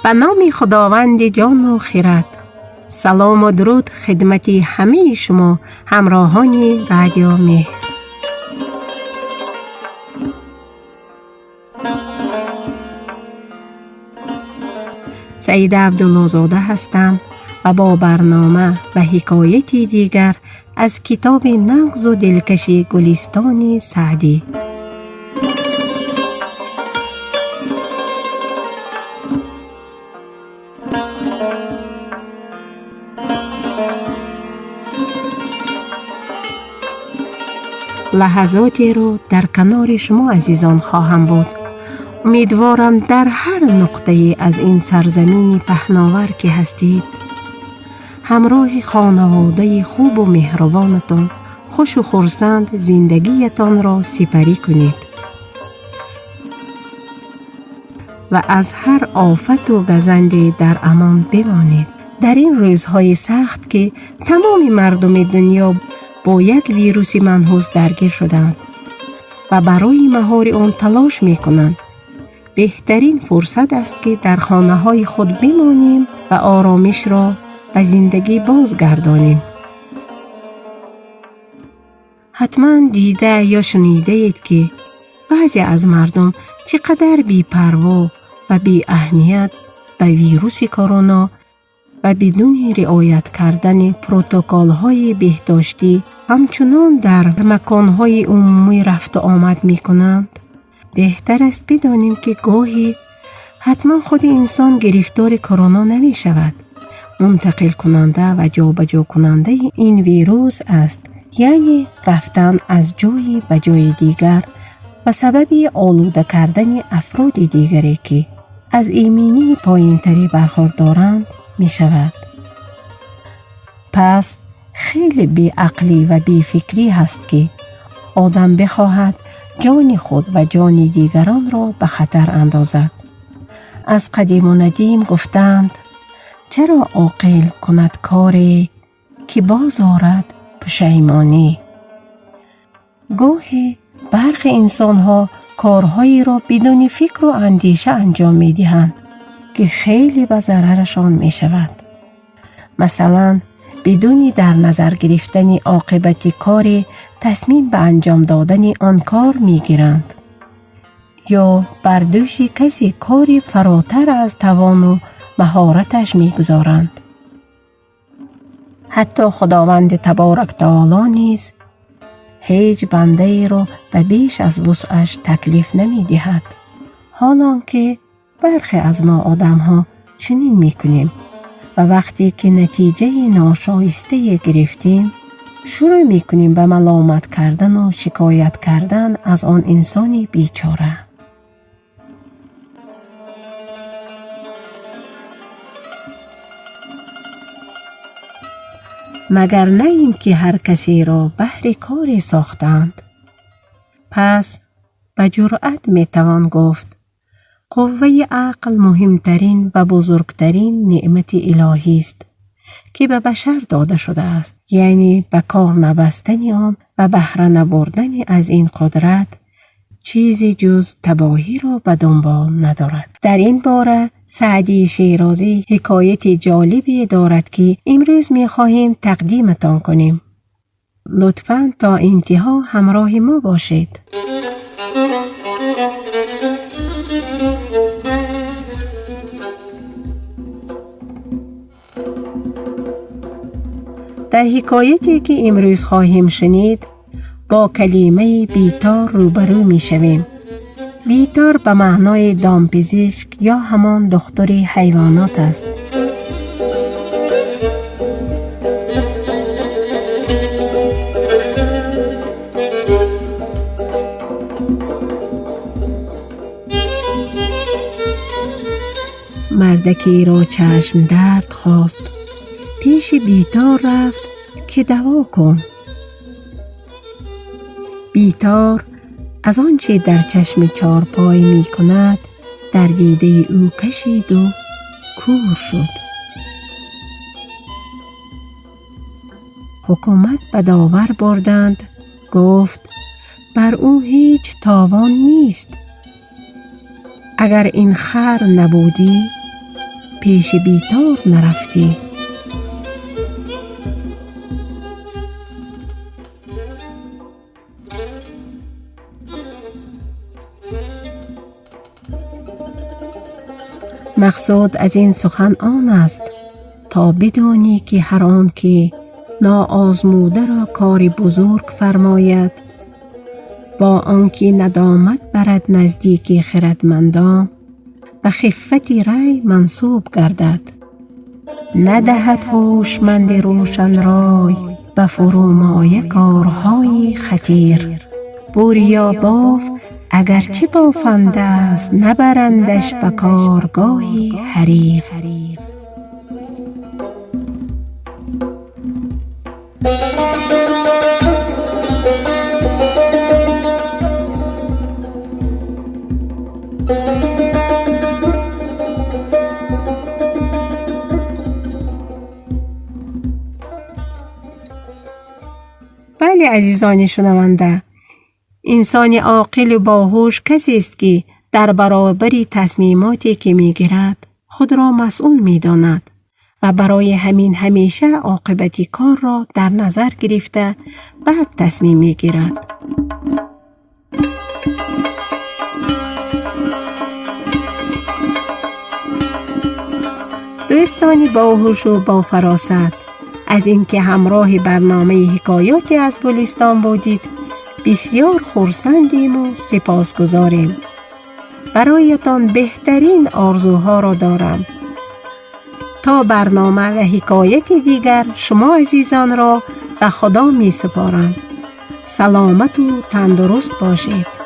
به نام خداوند جان و خرد. سلام و درود خدمت همه شما همراهان رادیو مهر. سعید عبدالله زاده هستم و با برنامه و حکایتی دیگر از کتاب نغز و دلکشی گلستان سعدی. لحظاتی رو در کنار شما عزیزان خواهم بود. امیدوارم در هر نقطه از این سرزمین پهناور که هستید همراه خانواده خوب و مهربانتان خوش و خرسند زندگیتان را سپری کنید و از هر آفت و گزند در امان بمانید. در این روزهای سخت که تمام مردم دنیا با یک ویروس منحوس درگیر شدند و برای مهار آن تلاش می‌کنند، بهترین فرصت است که در خانه‌های خود بمانیم و آرامش را به زندگی بازگردانیم. حتما دیده یا شنیده اید که بعضی از مردم چقدر بی‌پروا و بی اهمیت به ویروس کرونا و بدون رعایت کردن پروتکل‌های بهداشتی همچنان در مکان‌های عمومی رفت و آمد می‌کنند. بهتر است بدانیم که گاهی حتما خود انسان گرفتار کرونا نمی‌شود. منتقل کننده و جابجا کننده این ویروس است، یعنی رفتن از جایی به جای دیگر و سبب آلوده کردن افراد دیگری که از ایمنی پایین‌تری برخوردارند می شود. پس خیلی بی‌عقلی و بی‌فکری هست که آدم بخواهد جان خود و جان دیگران را به خطر اندازد. از قدیم و ندیم گفتند چرا عاقل کند کاری که باز آرد پشیمانی. گاهی برخی انسان‌ها کارهایی را بدون فکر و اندیشه انجام می‌دهند که خیلی به ضررشان می‌شود. مثلا بدون در نظر گرفتن عاقبت کاری تصمیم به انجام دادن آن کار می‌گیرند یا بر دوش کسی کاری فراتر از توان و مهارتش می‌گذارند. حتی خداوند تبارک تعالی نیز هیچ بنده را به بیش از وسعش تکلیف نمی‌دهد. حالانکه برخی از ما آدم‌ها چنین می‌کنیم و وقتی که نتیجه ناشایسته گرفتیم شروع می‌کنیم به ملامت کردن و شکایت کردن از آن انسان بیچاره. مگر نه این که هر کسی را بهر کاری ساختند؟ پس به جرأت میتوان گفت قوه عقل مهمترین و بزرگترین نعمت الهی است که به بشر داده شده است. یعنی به کار نبستن آن و بهره نبردن از این قدرت چیزی جز تباهی را به دنبال ندارد. در این باره سعدی شیرازی حکایت جالبی دارد که امروز می‌خواهیم تقدیمتان کنیم. لطفاً تا انتها همراه ما باشید. در حکایتی که امروز خواهیم شنید با کلمه بیتار روبرو می شویم. بیتار به معنای دامپزشک یا همان دکتر حیوانات است. مردکی را چشم درد خواست، پیش بیتار رفت که دوا کن. بیتار از آنچه در چشم چارپای می کند در دیده او کشید و کور شد. حکومت به داور بردند، گفت بر او هیچ تاوان نیست. اگر این خر نبودی پیش بیدار نرفتی. مقصود از این سخن آن است تا بدانی که هر آن که ناآزموده را کار بزرگ فرماید، با آنکه ندامت برد نزدیک خردمندان، به خفت رای منسوب گردد. ندهد هوشمند روشن رای به فرومایه کارهای خطیر. بوریا باف اگرچه بافنده است، نبرندش به کارگاهی حریر. بله عزیزان شنونده، انسان عاقل و باهوش کسی است که در برابر تصمیماتی که میگیرد خود را مسئول میداند و برای همین همیشه عاقبت کار را در نظر گرفته بعد تصمیم میگیرد. دوستانی باهوش و با فراست، از اینکه همراه برنامه حکایاتی از گلستان بودید بسیار خرسندیم و سپاسگزاریم. برایتان بهترین آرزوها را دارم. تا برنامه و حکایت دیگر شما عزیزان را به خدا می سپارم. سلامت و تندرست باشید.